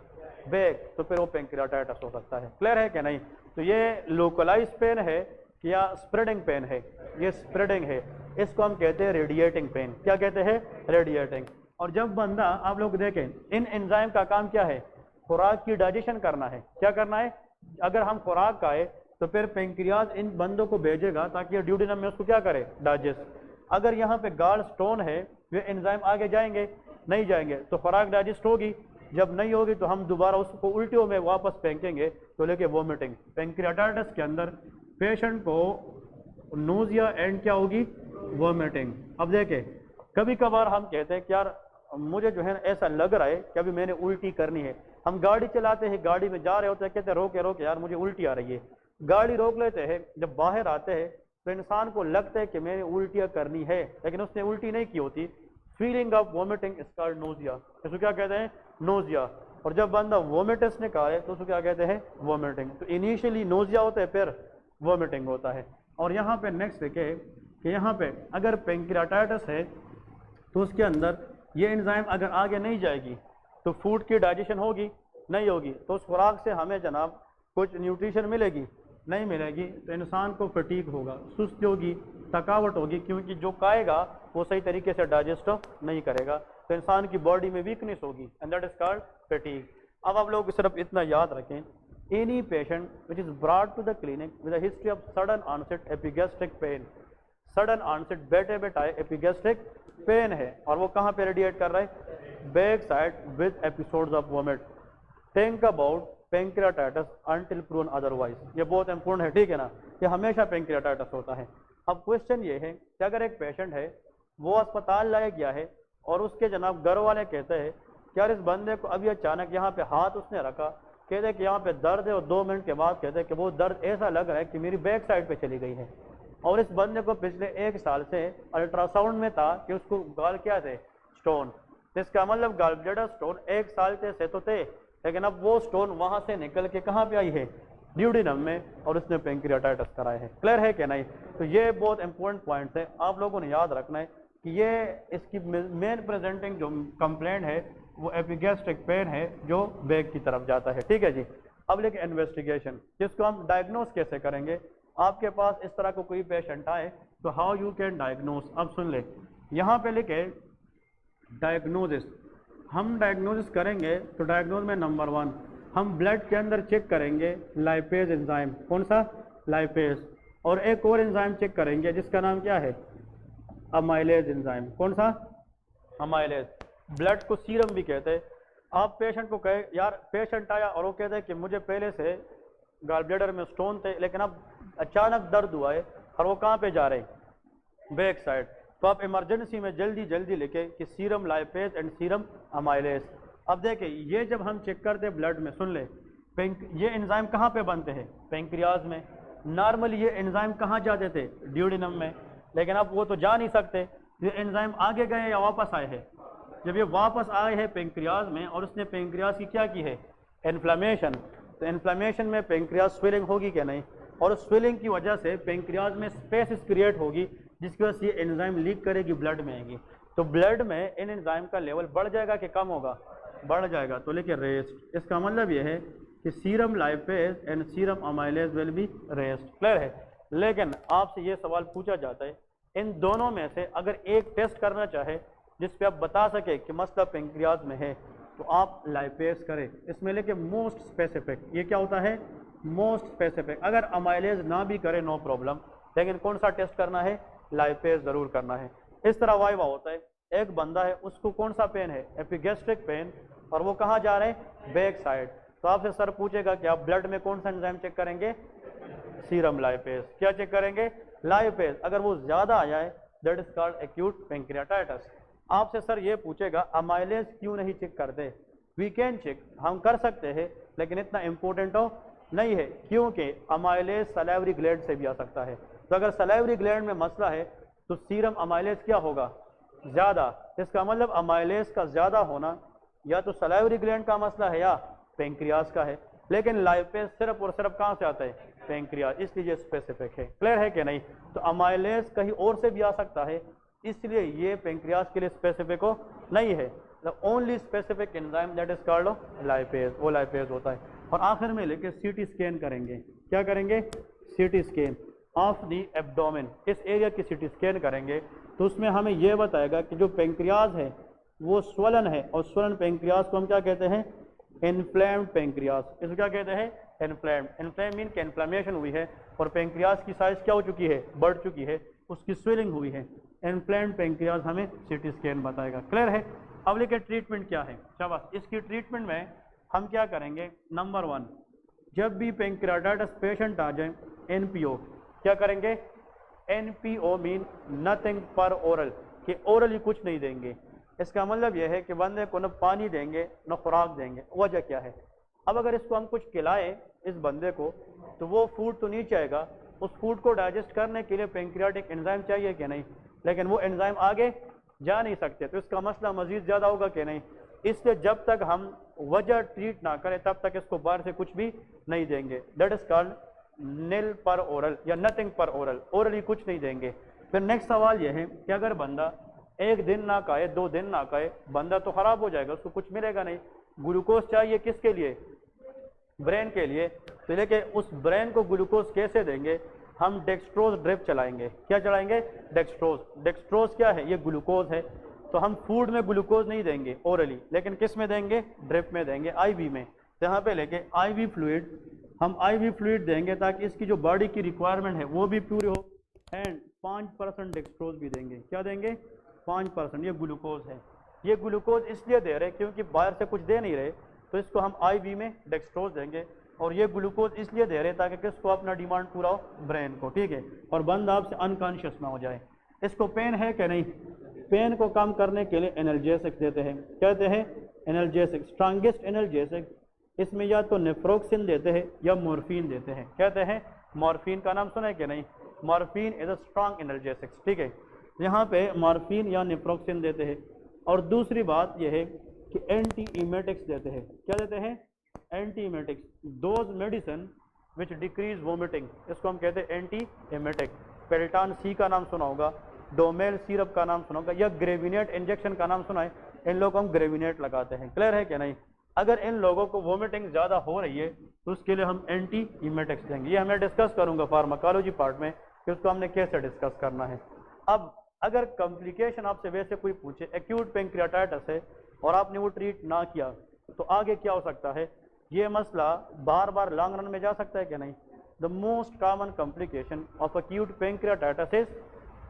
बैक, तो फिर वो पेंक्रियाटाइटिस हो सकता है। क्लियर है कि नहीं। तो ये लोकलाइज पेन है या स्प्रेडिंग पेन है, ये स्प्रेडिंग है, इसको हम कहते हैं रेडिएटिंग पेन। क्या कहते हैं, रेडिएटिंग। और जब बंदा, आप लोग देखें इन एंजाइम का काम क्या है, खुराक की डाइजेशन करना है। क्या करना है? अगर हम खुराक खाए तो फिर पेंक्रियाज इन बंदों को भेजेगा ताकि ड्यूडेनम में उसको क्या करे? डाइजेस्ट। अगर यहाँ पे गाल स्टोन है, वे एंजाइम आगे जाएंगे? नहीं जाएंगे, तो खुराक डाइजेस्ट होगी। जब नहीं होगी तो हम दोबारा उसको उल्टियों में वापस फेंकेंगे, तो लेके वोमिटिंग। पेंक्रियाटाइटिस के अंदर पेशेंट को नोजिया एंड क्या होगी? वोमिटिंग। अब देखें, कभी कभार हम कहते हैं कि यार मुझे जो है ऐसा लग रहा है कि अभी मैंने उल्टी करनी है। हम गाड़ी चलाते हैं, गाड़ी में जा रहे होते हैं, कहते हैं रोके रोके यार मुझे उल्टी आ रही है, गाड़ी रोक लेते हैं। जब बाहर आते हैं तो इंसान को लगता है कि मैंने उल्टियाँ करनी है, लेकिन उसने उल्टी नहीं की होती। Feeling of vomiting is called nausea. इसको क्या कहते हैं? नोजिया। और जब बंदा वोमिटस निकाले तो उसको क्या कहते हैं? वोमिटिंग। तो इनिशियली नोजिया होता है, फिर वोमिटिंग होता है। और यहाँ पे नेक्स्ट देखें कि यहाँ पे अगर पेंक्रियाटाइटिस है तो उसके अंदर ये एंजाइम अगर आगे नहीं जाएगी तो फूड की डाइजेशन होगी? नहीं होगी। तो उस खुराक से हमें जनाब कुछ न्यूट्रिशन मिलेगी? नहीं मिलेगी। तो इंसान को फटीग होगा, सुस्ती होगी, थकावट होगी, क्योंकि जो खाएगा वो सही तरीके से डाइजेस्ट नहीं करेगा। तो इंसान की बॉडी में वीकनेस होगी, and that is called fatigue. अब आप लोग सिर्फ इतना याद रखें, any patient which is brought to the clinic with a history of sudden onset epigastric pain, sudden onset बैठे बैठाए एपिगैस्ट्रिक पेन है, और वो कहाँ पे रेडिएट कर रहा है? Back side with episodes of vomit. Think about pancreatitis until proven otherwise. ये बहुत इंपॉर्टेंट है, ठीक है ना? ये हमेशा पेंक्रियाटाइटिस होता है। अब क्वेश्चन ये है कि अगर एक पेशेंट है, वो अस्पताल लाया गया है और उसके जनाब घर वाले कहते हैं कि यार इस बंदे को अभी अचानक यहाँ पे हाथ उसने रखा, कहते हैं कि यहाँ पे दर्द है, और 2 मिनट के बाद कहते हैं कि वो दर्द ऐसा लग रहा है कि मेरी बैक साइड पे चली गई है। और इस बंदे को पिछले 1 साल से अल्ट्रासाउंड में था कि उसको गाल क्या थे? स्टोन। इसका मतलब गाल ब्लैडर स्टोन 1 साल से तो थे, लेकिन अब वो स्टोन वहां से निकल के कहाँ पे आई है? ड्यूडेनम में, और उसने पेंक्रियाटाइटिस कराया है। क्लियर है कि नहीं? तो ये बहुत इंपॉर्टेंट पॉइंट है, आप लोगों ने याद रखना है कि ये इसकी मेन प्रेजेंटिंग जो कंप्लेंट है वो एपिगैस्ट्रिक पेन है जो बैक की तरफ जाता है। ठीक है जी। अब लेके इन्वेस्टिगेशन, जिसको हम डायग्नोस कैसे करेंगे? आपके पास इस तरह को कोई पेशेंट आए तो हाउ यू कैन डायग्नोस। अब सुन ले, यहाँ पे लिखे डायग्नोसिस। हम डायग्नोसिस करेंगे तो डायग्नोस में नंबर 1 हम ब्लड के अंदर चेक करेंगे लाइपेज एंजाइम। कौन सा? लाइपेज। और एक और एंजाइम चेक करेंगे जिसका नाम क्या है? Amylase enzyme. कौन सा? अमाइलेज। ब्लड को सीरम भी कहते हैं। आप पेशेंट को कहे, यार पेशेंट आया और वो कहते हैं कि मुझे पहले से गाल ब्लैडर में स्टोन थे, लेकिन अब अचानक दर्द हुआ है, और वो कहाँ पे जा रहे हैं? Back side. तो आप इमरजेंसी में जल्दी जल्दी लिखे कि serum lipase and serum amylase. अब देखें, ये जब हम चेक करते हैं ब्लड में, सुन ले, ये एंजाइम कहाँ पे बनते हैं? पेंक्रियाज में। नॉर्मली ये एंजाइम कहाँ जाते थे? ड्यूडेनम में। लेकिन अब वो तो जा नहीं सकते, ये एंजाइम आगे गए या वापस आए हैं? जब ये वापस आए हैं पेंक्रियाज में, और उसने पेंक्रियाज की क्या की है? इन्फ्लेमेशन। तो इन्फ्लेमेशन में पेंक्रियाज स्वेलिंग होगी क्या? नहीं। और स्वेलिंग की वजह से पेंक्रियाज में स्पेस क्रिएट होगी, जिसकी वजह से ये एंजाइम लीक करेगी, ब्लड में आएगी। तो ब्लड में इन एंजाइम का लेवल बढ़ जाएगा कि कम होगा? बढ़ जाएगा। तो लेके रेस्ट। इसका मतलब ये है कि serum lipase and serum amylase will be rest. Clear है? लेकिन आपसे ये सवाल पूछा जाता है, इन दोनों में से अगर एक टेस्ट करना चाहे जिस पे आप बता सके कि मसला पेंक्रियाज में है, तो आप लाइपेज करें। इसमें लेके मोस्ट स्पेसिफिक, ये क्या होता है? Most specific. अगर अमाइलेज ना भी करे नो प्रॉब्लम, लेकिन कौन सा टेस्ट करना है? लाइपेज जरूर करना है। इस तरह वाइवा होता है, एक बंदा है, उसको कौन सा पेन है? एपिगैस्ट्रिक पेन, और वो कहाँ जा रहे हैं? Back side. तो आपसे सर पूछेगा कि आप ब्लड में कौन सा एंजाइम चेक करेंगे? Serum lipase. क्या चेक करेंगे? लाइपेज। अगर वो ज्यादा आ जाए that is called acute pancreatitis. आपसे सर ये पूछेगा अमाइलेज क्यों नहीं चेक करते? वी कैन चेक, हम कर सकते हैं, लेकिन इतना इंपॉर्टेंट हो नहीं है, क्योंकि अमाइलेज सलाइवरी ग्लैंड से भी आ सकता है। तो अगर सलाइवरी ग्लैंड में मसला है तो सीरम अमाइलेज क्या होगा? ज्यादा। इसका मतलब अमाइलेज का ज्यादा होना या तो सलाइवरी ग्लैंड का मसला है या पेंक्रियाज का है। लेकिन लाइपेज सिर्फ और सिर्फ कहाँ से आता है? पेंक्रियाज। इसलिए ये स्पेसिफिक है। क्लियर है कि नहीं? तो अमाइलेज कहीं और से भी आ सकता है, इसलिए ये पेंक्रियाज के लिए स्पेसिफिक हो नहीं है। The only specific enzyme that is called lipase, वो लाइपेज होता है। और आखिर में लेके सीटी स्कैन करेंगे। क्या करेंगे? CT scan of the abdomen. इस एरिया की सीटी स्कैन करेंगे तो उसमें हमें यह बताएगा कि जो पेंक्रियाज है वो स्वलन है, और स्वलन पेंक्रियाज को हम क्या कहते हैं? इन्फ्लेम्ड पेंक्रियास, इसको क्या कहते हैं? इन्फ्लेम्ड। इन्फ्लेम मीन कि इन्फ्लेमेशन हुई है और पेंक्रियास की साइज क्या हो चुकी है? बढ़ चुकी है, उसकी स्वेलिंग हुई है। इन्फ्लेम्ड पेंक्रियास हमें सीटी स्कैन बताएगा। क्लियर है? अब लेके ट्रीटमेंट क्या है? शाबाश। इसकी ट्रीटमेंट में हम क्या करेंगे? नंबर 1, जब भी पेंक्रियाटाइटिस पेशेंट आ जाए, एनपीओ क्या करेंगे? एनपीओ मीन नथिंग पर ओरल, कि ओरली कुछ नहीं देंगे। इसका मतलब यह है कि बंदे को न पानी देंगे न खुराक देंगे। वजह क्या है? अब अगर इसको हम कुछ खिलाएं इस बंदे को, तो वो फूड तो नीचे आएगा, उस फूड को डाइजेस्ट करने के लिए पेंक्रियाटिक एंजाइम चाहिए कि नहीं, लेकिन वो एंजाइम आगे जा नहीं सकते, तो इसका मसला मजीद ज़्यादा होगा कि नहीं। इसलिए जब तक हम वजह ट्रीट ना करें तब तक इसको बाहर से कुछ भी नहीं देंगे। दैट इज कॉल्ड नील पर ओरल या नथिंग पर ओरल, ओरली कुछ नहीं देंगे। फिर नेक्स्ट सवाल यह है कि अगर बंदा 1 दिन ना खाए, 2 दिन ना खाए, बंदा तो खराब हो जाएगा, उसको कुछ मिलेगा नहीं। ग्लूकोज चाहिए किसके लिए? ब्रेन के लिए। तो लेके उस ब्रेन को ग्लूकोज कैसे देंगे? हम डेक्सट्रोज ड्रिप चलाएंगे। क्या चलाएंगे? डेक्सट्रोज। डेक्सट्रोज क्या है? ये ग्लूकोज है। तो हम फूड में ग्लूकोज नहीं देंगे ओरली, लेकिन किस में देंगे? ड्रिप में देंगे, आईवी में। यहाँ पे लेके आईवी फ्लूइड, हम आईवी फ्लूइड देंगे ताकि इसकी जो बॉडी की रिक्वायरमेंट है वो भी पूरी हो। एंड 5% डेक्सट्रोज भी देंगे। क्या देंगे? 5%। ये ग्लूकोज है। ये ग्लूकोज इसलिए दे रहे क्योंकि बाहर से कुछ दे नहीं रहे, तो इसको हम आईवी में डेक्सट्रोज देंगे। और ये ग्लूकोज इसलिए दे रहे ताकि किसको? अपना डिमांड पूरा हो, ब्रेन को। ठीक है? और बंदा आपसे अनकॉन्शियस ना हो जाए। इसको पेन है कि नहीं? पेन को कम करने के लिए एनाल्जेसिक देते हैं। कहते हैं एनाल्जेसिक, स्ट्रांगेस्ट एनाल्जेसिक। इसमें या तो नेफ्रोक्सिन देते हैं या मॉर्फिन देते हैं। कहते हैं मॉर्फिन का नाम सुना है कि नहीं? Morphine is a strong analgesic. ठीक है? यहाँ पे मॉर्फिन या नेफ्रोक्सिन देते हैं। और दूसरी बात यह है कि एंटी इमेटिक्स देते हैं। क्या देते हैं? Anti emetics, those medicine which decrease vomiting, इसको हम कहते हैं एंटी इमेटिक। पेल्टान सी का नाम सुना होगा, डोमेल सिरप का नाम सुना होगा, या ग्रेविनेट इंजेक्शन का नाम सुना है। इन लोगों को हम ग्रेविनेट लगाते हैं। क्लियर है कि नहीं? अगर इन लोगों को वोमिटिंग ज़्यादा हो रही है तो उसके लिए हम एंटी इमेटिक्स देंगे। ये हमें डिस्कस करूंगा फार्माकोलॉजी पार्ट में कि उसको हमने कैसे डिस्कस करना है। अब अगर कॉम्प्लिकेशन आपसे वैसे कोई पूछे, एक्यूट पेंक्रियाटाइटिस है और आपने वो ट्रीट ना किया, तो आगे क्या हो सकता है? ये मसला बार बार लॉन्ग रन में जा सकता है कि नहीं? The most common complication of acute pancreatitis is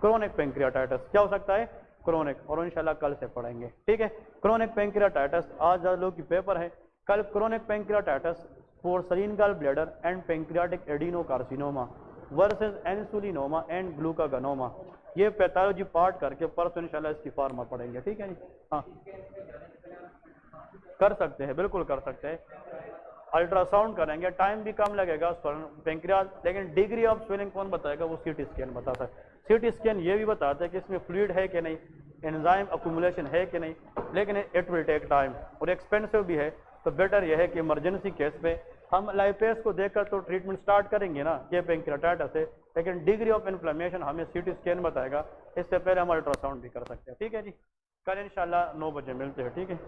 chronic pancreatitis. क्या हो सकता है? क्रोनिक। और इंशाल्लाह कल से पढ़ेंगे। ठीक है? क्रोनिक पेंक्रियाटाइटिस आज लोग की पेपर है। कल chronic pancreatitis porcelain gall bladder and pancreatic adenocarcinoma versus insulinoma and glucagonoma, ये पैथोलॉजी पार्ट करके परसों इंशाल्लाह इसकी फार्मा पढ़ेंगे। ठीक है जी? हाँ, कर सकते हैं, बिल्कुल कर सकते हैं। अल्ट्रासाउंड करेंगे, टाइम भी कम लगेगा पेंक्रियाज, लेकिन डिग्री ऑफ स्वेलिंग कौन बताएगा? वो सीटी स्कैन बताता है। सीटी स्कैन ये भी बताता है कि इसमें फ्लूइड है कि नहीं, एंजाइम अक्यूमुलेशन है कि नहीं, लेकिन इट विल टेक टाइम और एक्सपेंसिव भी है। तो बेटर यह है कि इमरजेंसी केस पे हम लाइपेस को देखकर तो ट्रीटमेंट स्टार्ट करेंगे ना, ये पेंक्रियाटाइटिस है, लेकिन डिग्री ऑफ इन्फ्लेमेशन हमें सीटी स्कैन बताएगा। इससे पहले हम अल्ट्रासाउंड भी कर सकते हैं। ठीक है जी? कल इंशाल्लाह 9 बजे मिलते हैं। ठीक है?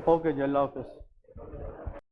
ओके जी, अल्लाह हाफिज़।